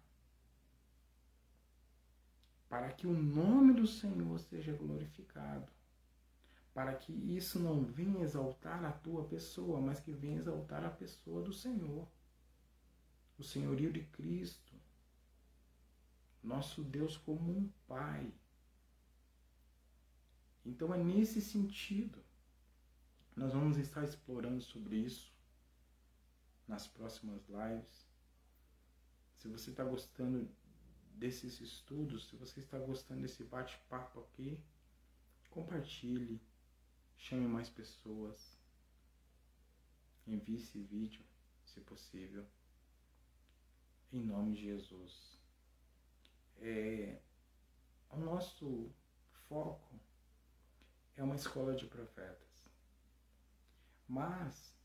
Para que o nome do Senhor seja glorificado. Para que isso não venha exaltar a tua pessoa, mas que venha exaltar a pessoa do Senhor. O senhorio de Cristo. Nosso Deus como um Pai. Então é nesse sentido. Nós vamos estar explorando sobre isso nas próximas lives. Se você está gostando desses estudos, se você está gostando desse bate-papo aqui, compartilhe, chame mais pessoas, envie esse vídeo, se possível, em nome de Jesus. O nosso foco é uma escola de profetas, mas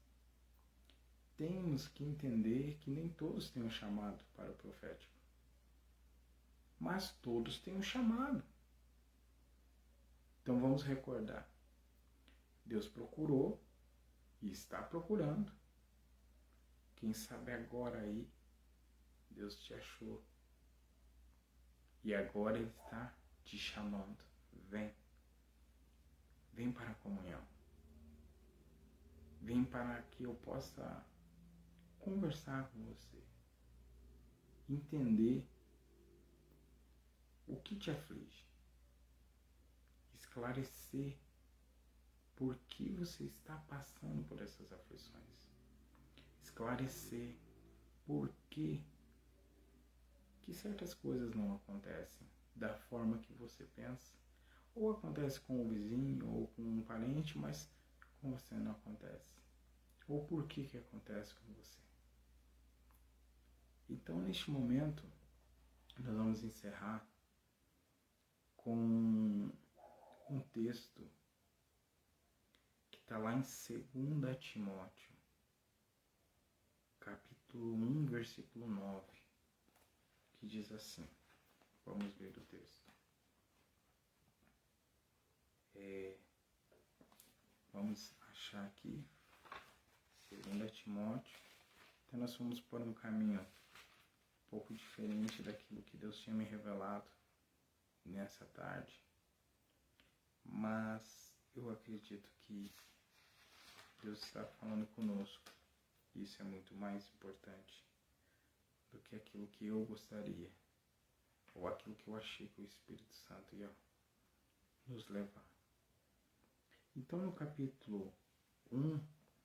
temos que entender que nem todos têm um chamado para o profético. Mas todos têm um chamado. Então vamos recordar. Deus procurou e está procurando. Quem sabe agora aí, Deus te achou. E agora Ele está te chamando. Vem. Vem para a comunhão. Vem para que eu possa conversar com você, entender o que te aflige, esclarecer por que você está passando por essas aflições, esclarecer por que certas coisas não acontecem da forma que você pensa, ou acontece com o vizinho ou com um parente, mas com você não acontece, ou por que acontece com você. Então, neste momento, nós vamos encerrar com um texto que está lá em 2 Timóteo, capítulo 1, versículo 9, que diz assim, vamos ler o texto. Vamos achar aqui, 2 Timóteo, então nós fomos por um caminho um pouco diferente daquilo que Deus tinha me revelado nessa tarde, mas eu acredito que Deus está falando conosco. Isso é muito mais importante do que aquilo que eu gostaria, ou aquilo que eu achei que o Espírito Santo ia nos levar. Então, no capítulo 1,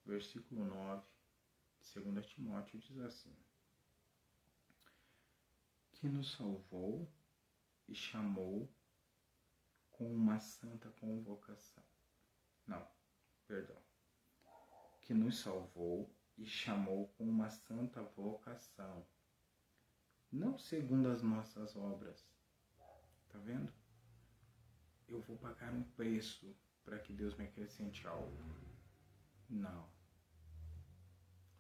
versículo 9, de 2 Timóteo, diz assim: que nos salvou e chamou com uma santa convocação. Que nos salvou e chamou com uma santa vocação, não segundo as nossas obras. Tá vendo? Eu vou pagar um preço para que Deus me acrescente algo. Não.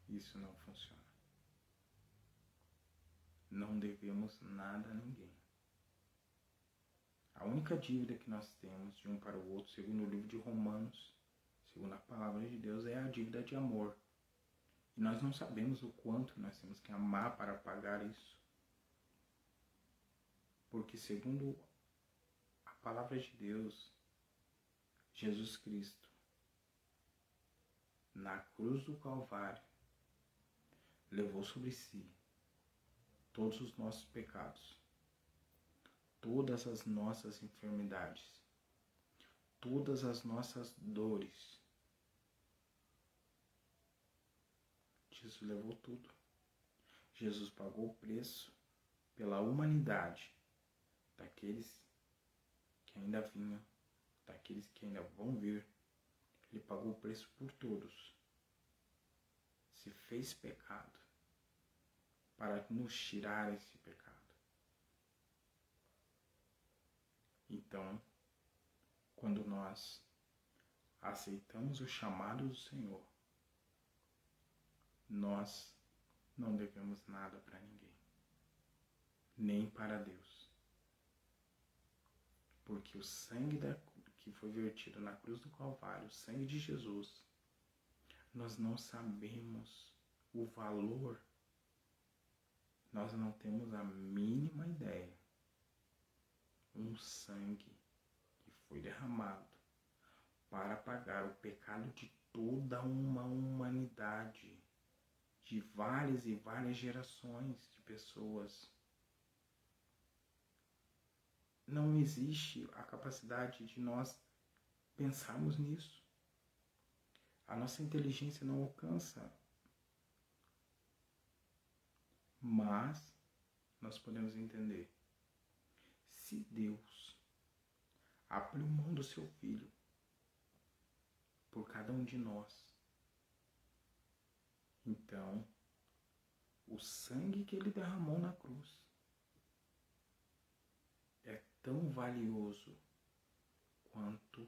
Isso não funciona. Não devemos nada a ninguém. A única dívida que nós temos de um para o outro, segundo o livro de Romanos, segundo a palavra de Deus, é a dívida de amor. E nós não sabemos o quanto nós temos que amar para pagar isso. Porque segundo a palavra de Deus, Jesus Cristo, na cruz do Calvário, levou sobre si todos os nossos pecados, todas as nossas enfermidades, todas as nossas dores. Jesus levou tudo. Jesus pagou o preço pela humanidade daqueles que ainda vinham, daqueles que ainda vão vir. Ele pagou o preço por todos. Se fez pecado para nos tirar esse pecado. Então, quando nós aceitamos o chamado do Senhor, nós não devemos nada para ninguém, nem para Deus. Porque o sangue que foi vertido na cruz do Calvário, o sangue de Jesus, nós não sabemos o valor, nós não temos a mínima ideia. Um sangue que foi derramado para pagar o pecado de toda uma humanidade, de várias e várias gerações de pessoas. Não existe a capacidade de nós pensarmos nisso. A nossa inteligência não alcança. Mas nós podemos entender. Se Deus abriu mão do seu Filho por cada um de nós, então o sangue que ele derramou na cruz é tão valioso quanto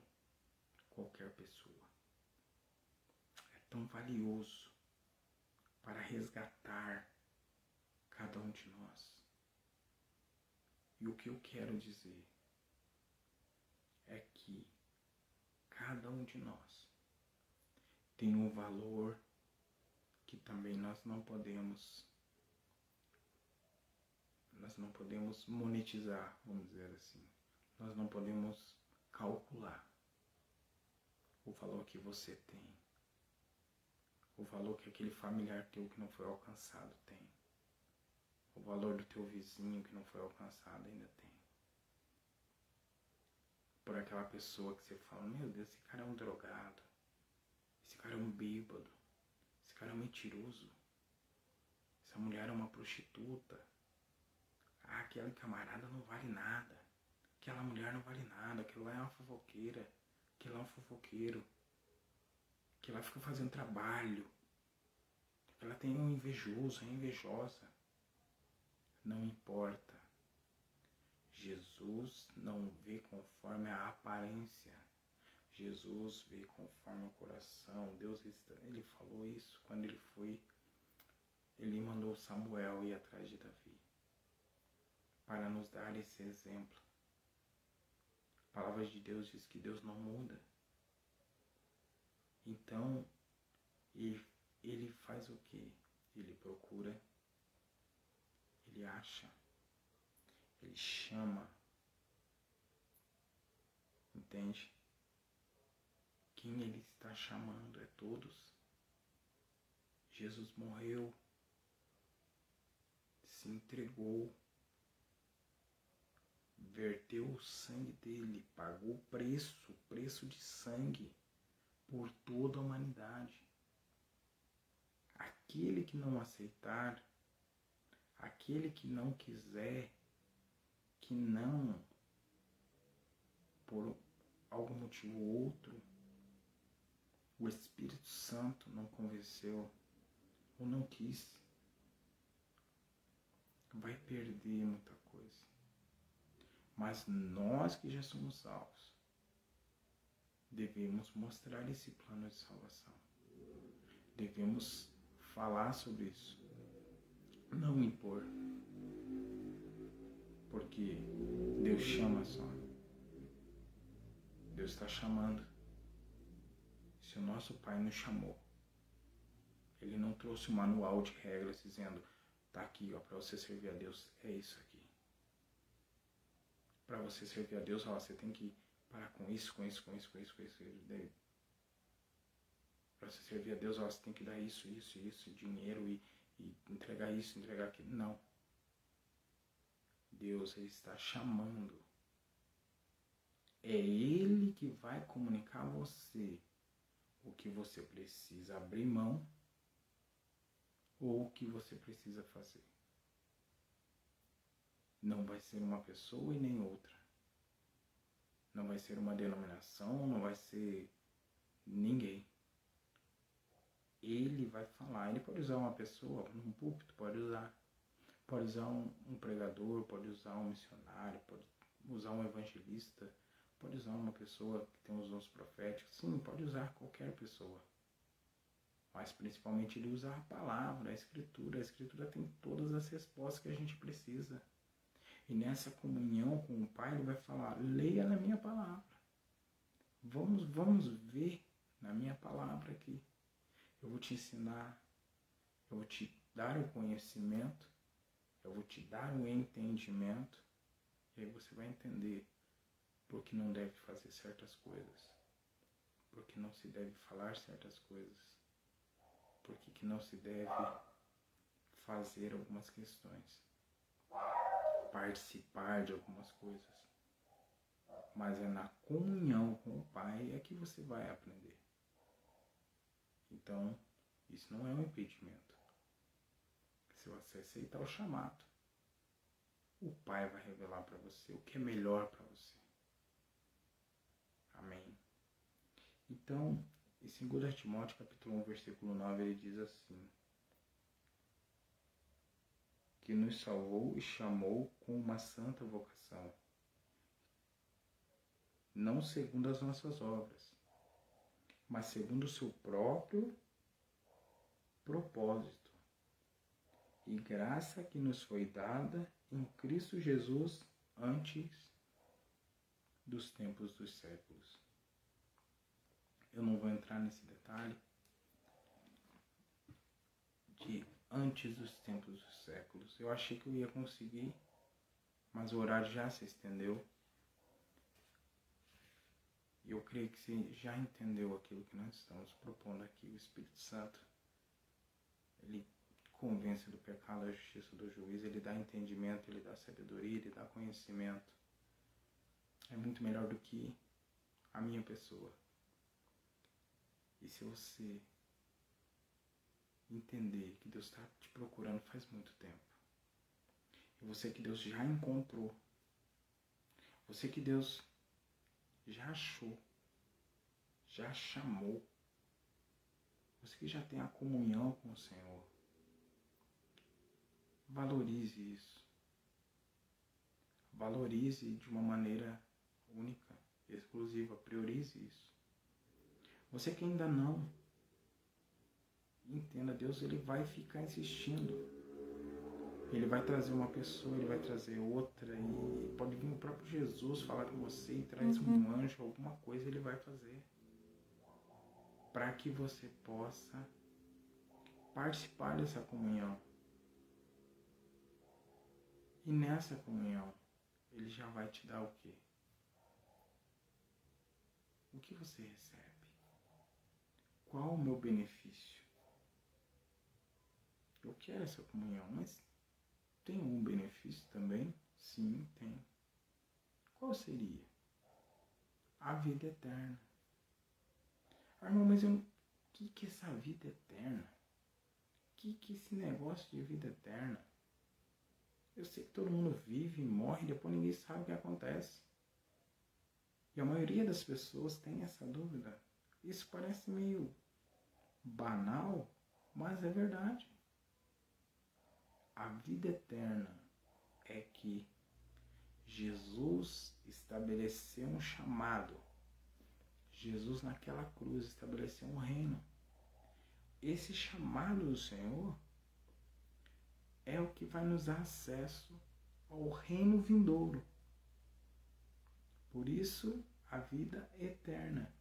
qualquer pessoa. É tão valioso para resgatar cada um de nós. E o que eu quero dizer é que cada um de nós tem um valor que também nós não podemos monetizar, vamos dizer assim. Nós não podemos calcular o valor que você tem, o valor que aquele familiar teu que não foi alcançado tem. O valor do teu vizinho que não foi alcançado ainda tem. Por aquela pessoa que você fala, meu Deus, esse cara é um drogado, esse cara é um bêbado, esse cara é um mentiroso, essa mulher é uma prostituta, aquele camarada não vale nada, aquela mulher não vale nada, aquilo lá é uma fofoqueira, aquilo lá é um fofoqueiro, que ela fica fazendo trabalho, ela tem um invejoso, é invejosa. Não importa. Jesus não vê conforme a aparência. Jesus vê conforme o coração. Deus, ele falou isso quando ele mandou Samuel ir atrás de Davi, para nos dar esse exemplo. A palavra de Deus diz que Deus não muda. Então, ele faz o quê? Ele procura, ele acha, ele chama, entende? Quem ele está chamando é todos. Jesus morreu, se entregou, verteu o sangue dele, pagou o preço de sangue por toda a humanidade. Aquele que não aceitar, aquele que não quiser, que não, por algum motivo ou outro, o Espírito Santo não convenceu ou não quis, vai perder muita coisa. Mas nós que já somos salvos, devemos mostrar esse plano de salvação. Devemos falar sobre isso. Não impor. Porque Deus chama só. Deus está chamando. Se o nosso Pai nos chamou, Ele não trouxe um manual de regras dizendo, tá aqui, ó, para você servir a Deus, é isso aqui. Para você servir a Deus, ó, você tem que parar com isso. Para você servir a Deus, ó, você tem que dar isso, dinheiro e entregar isso, entregar aquilo. Não. Deus, Ele está chamando. É Ele que vai comunicar a você o que você precisa abrir mão ou o que você precisa fazer. Não vai ser uma pessoa e nem outra. Não vai ser uma denominação, não vai ser ninguém. Ele vai falar. Ele pode usar uma pessoa num púlpito, pode usar. Pode usar um pregador, pode usar um missionário, pode usar um evangelista, pode usar uma pessoa que tem os dons proféticos. Sim, pode usar qualquer pessoa. Mas principalmente ele usa a palavra, a Escritura. A Escritura tem todas as respostas que a gente precisa. E nessa comunhão com o Pai, ele vai falar, leia na minha palavra. Vamos ver na minha palavra aqui. Eu vou te ensinar, eu vou te dar o conhecimento, eu vou te dar o entendimento, e aí você vai entender por que não deve fazer certas coisas, por que não se deve falar certas coisas, por que não se deve fazer algumas questões, participar de algumas coisas. Mas é na comunhão com o Pai é que você vai aprender. Então, isso não é um impedimento. Se você aceitar o chamado, o Pai vai revelar para você o que é melhor para você. Amém. Então, em 2 Timóteo capítulo 1, versículo 9, ele diz assim, que nos salvou e chamou com uma santa vocação, não segundo as nossas obras, mas segundo o seu próprio propósito e graça que nos foi dada em Cristo Jesus antes dos tempos dos séculos. Eu não vou entrar nesse detalhe de antes dos tempos dos séculos. Eu achei que eu ia conseguir, mas o horário já se estendeu. E eu creio que você já entendeu aquilo que nós estamos propondo aqui. O Espírito Santo Ele convence do pecado, da justiça, do juízo, ele dá entendimento, ele dá sabedoria, ele dá conhecimento. É muito melhor do que a minha pessoa. E se você entender que Deus está te procurando faz muito tempo, e você que Deus já encontrou, você que Deus já achou, já chamou, você que já tem a comunhão com o Senhor, valorize isso. Valorize de uma maneira única, exclusiva, priorize isso. Você que ainda não, entenda, Deus ele vai ficar insistindo. Ele vai trazer uma pessoa, ele vai trazer outra, e pode vir o próprio Jesus falar com você e traz um anjo, alguma coisa ele vai fazer. Para que você possa participar dessa comunhão. E nessa comunhão, ele já vai te dar o quê? O que você recebe? Qual o meu benefício? Eu quero essa comunhão, mas tem algum benefício também? Sim, tem. Qual seria? A vida eterna. Irmão, mas o que é essa vida eterna? O que é esse negócio de vida eterna? Eu sei que todo mundo vive, morre, depois ninguém sabe o que acontece. E a maioria das pessoas tem essa dúvida. Isso parece meio banal, mas é verdade. A vida eterna é que Jesus estabeleceu um chamado. Jesus naquela cruz estabeleceu um reino. Esse chamado do Senhor é o que vai nos dar acesso ao reino vindouro. Por isso, a vida eterna.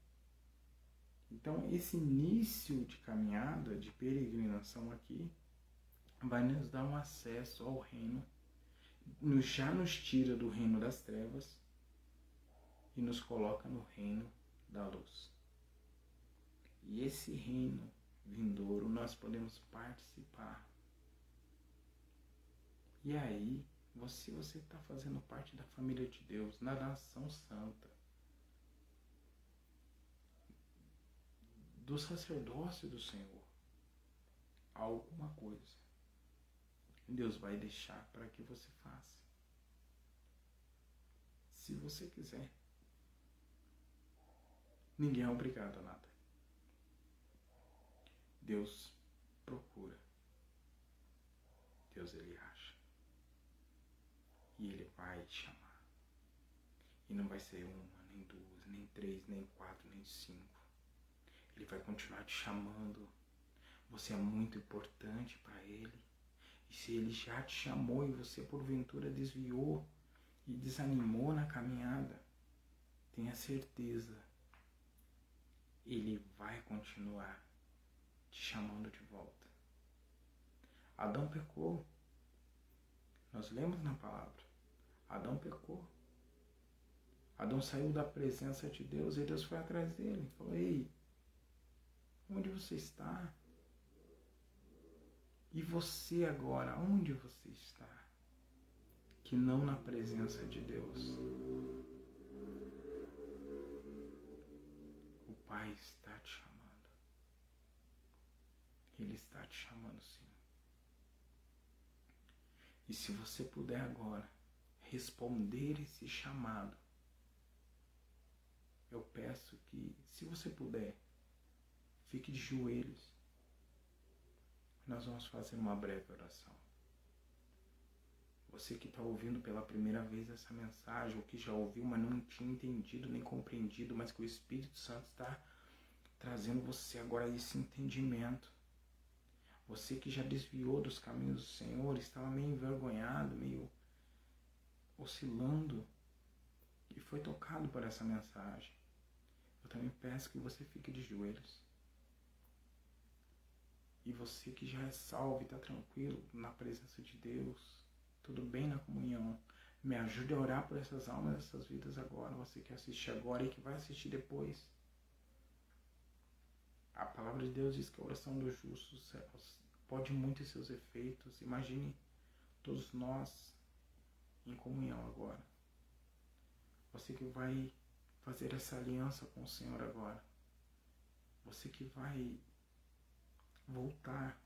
Então, esse início de caminhada, de peregrinação aqui, vai nos dar um acesso ao reino, já nos tira do reino das trevas e nos coloca no reino da luz. E esse reino vindouro nós podemos participar. E aí, você está fazendo parte da família de Deus, da nação santa, do sacerdócio do Senhor. Alguma coisa Deus vai deixar para que você faça. Se você quiser. Ninguém é obrigado a nada. Deus procura. Deus ele acha. E ele vai chamar. E não vai ser uma, nem duas, nem três, nem quatro, nem cinco. Ele vai continuar te chamando. Você é muito importante para ele. E se ele já te chamou e você porventura desviou e desanimou na caminhada, tenha certeza, ele vai continuar te chamando de volta. Adão pecou. Nós lemos na palavra. Adão pecou. Adão saiu da presença de Deus e Deus foi atrás dele. Falou, ei, onde você está? E você agora, onde você está? Que não na presença de Deus. O Pai está te chamando. Ele está te chamando sim. E se você puder agora responder esse chamado, eu peço que, se você puder, fique de joelhos. Nós vamos fazer uma breve oração. Você que está ouvindo pela primeira vez essa mensagem, ou que já ouviu, mas não tinha entendido nem compreendido, mas que o Espírito Santo está trazendo você agora esse entendimento. Você que já desviou dos caminhos do Senhor, estava meio envergonhado, meio oscilando, e foi tocado por essa mensagem. Eu também peço que você fique de joelhos. E você que já é salvo e está tranquilo na presença de Deus, tudo bem na comunhão, me ajude a orar por essas almas, essas vidas agora. Você que assiste agora e que vai assistir depois. A palavra de Deus diz que a oração dos justos pode muito em seus efeitos. Imagine todos nós em comunhão agora. Você que vai fazer essa aliança com o Senhor agora. Você que vai voltar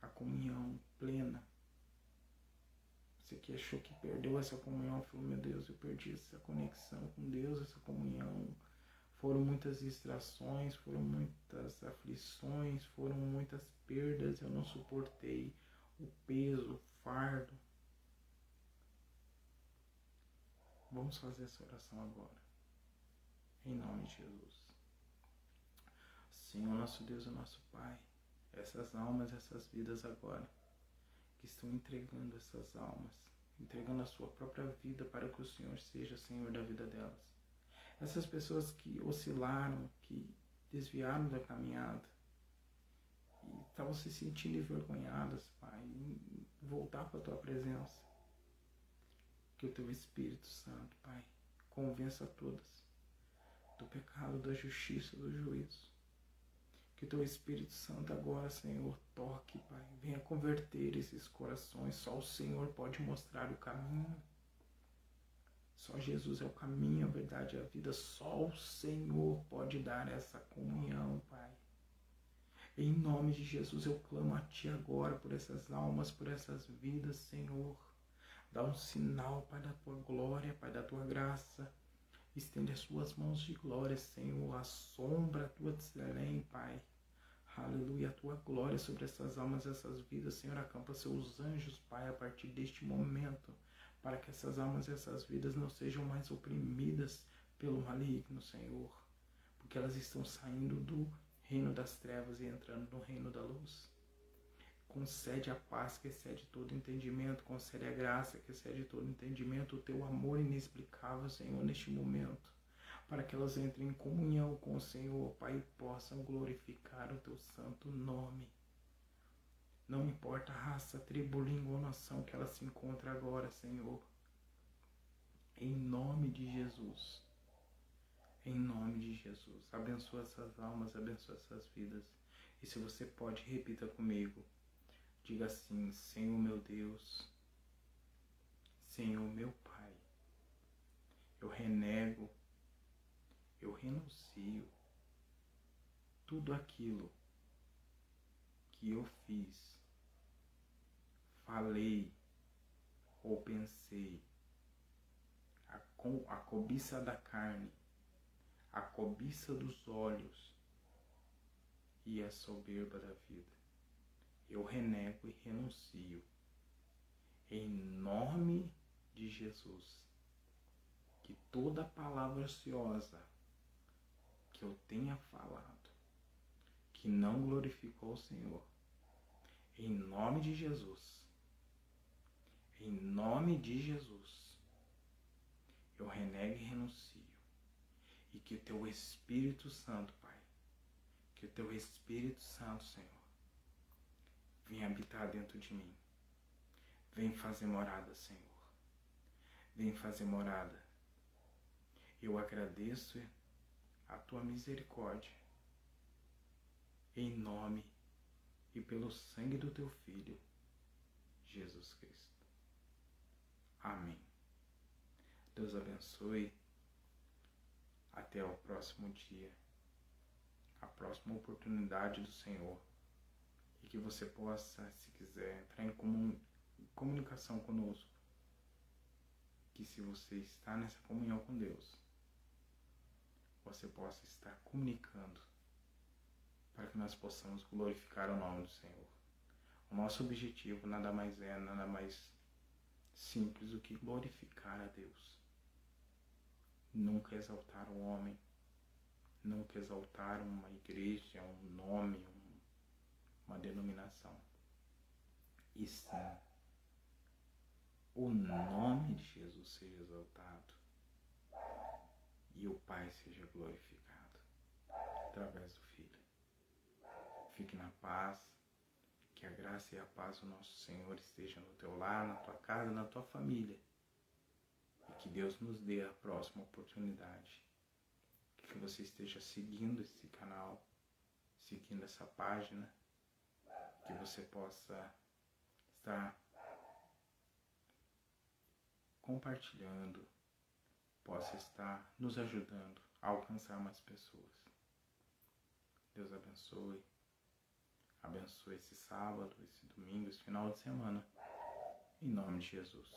à comunhão plena. Você que achou que perdeu essa comunhão, falou, meu Deus, eu perdi essa conexão com Deus, essa comunhão. Foram muitas distrações, foram muitas aflições, foram muitas perdas, eu não suportei o peso, o fardo. Vamos fazer essa oração agora, em nome de Jesus. Senhor, nosso Deus e nosso Pai, essas almas, essas vidas agora, que estão entregando essas almas, entregando a sua própria vida para que o Senhor seja Senhor da vida delas. Essas pessoas que oscilaram, que desviaram da caminhada e estavam se sentindo envergonhadas, Pai, em voltar para a Tua presença. Que o Teu Espírito Santo, Pai, convença a todas do pecado, da justiça, do juízo. Que o Teu Espírito Santo agora, Senhor, toque, Pai, venha converter esses corações. Só o Senhor pode mostrar o caminho. Só Jesus é o caminho, a verdade e a vida. Só o Senhor pode dar essa comunhão, Pai. Em nome de Jesus eu clamo a Ti agora por essas almas, por essas vidas, Senhor. Dá um sinal, Pai, da Tua glória, Pai, da Tua graça. Estende as Suas mãos de glória, Senhor. Assombra a Tua Tzerém, Pai. Aleluia, a Tua glória sobre essas almas, essas vidas. Senhor, acampa Seus anjos, Pai, a partir deste momento, para que essas almas e essas vidas não sejam mais oprimidas pelo maligno, Senhor. Porque elas estão saindo do reino das trevas e entrando no reino da luz. Concede a paz que excede todo entendimento, concede a graça que excede todo entendimento, o Teu amor inexplicável, Senhor, neste momento, para que elas entrem em comunhão com o Senhor, Pai, e possam glorificar o Teu santo nome. Não importa a raça, tribo, língua ou nação que ela se encontra agora, Senhor. Em nome de Jesus. Em nome de Jesus. Abençoa essas almas, abençoa essas vidas. E se você pode, repita comigo. Diga assim, Senhor meu Deus, Senhor meu Pai, eu renego, eu renuncio tudo aquilo que eu fiz, falei ou pensei, a cobiça da carne, a cobiça dos olhos e a soberba da vida. Eu renego e renuncio, em nome de Jesus, que toda palavra ociosa que eu tenha falado, que não glorificou o Senhor, em nome de Jesus, em nome de Jesus, eu renego e renuncio, e que o Teu Espírito Santo, Pai, que o Teu Espírito Santo, Senhor, vem habitar dentro de mim. Vem fazer morada, Senhor. Vem fazer morada. Eu agradeço a Tua misericórdia. Em nome e pelo sangue do Teu Filho, Jesus Cristo. Amém. Deus abençoe. Até o próximo dia. A próxima oportunidade do Senhor. E que você possa, se quiser, entrar em comunicação conosco. Que se você está nessa comunhão com Deus, você possa estar comunicando para que nós possamos glorificar o nome do Senhor. O nosso objetivo nada mais simples do que glorificar a Deus. Nunca exaltar o homem, nunca exaltar uma igreja, um nome, uma denominação. E sim, o nome de Jesus seja exaltado e o Pai seja glorificado através do Filho. Fique na paz, que a graça e a paz do nosso Senhor esteja no teu lar, na tua casa, na tua família. E que Deus nos dê a próxima oportunidade. Que você esteja seguindo esse canal, seguindo essa página, que você possa estar compartilhando, possa estar nos ajudando a alcançar mais pessoas. Deus abençoe. Abençoe esse sábado, esse domingo, esse final de semana. Em nome de Jesus.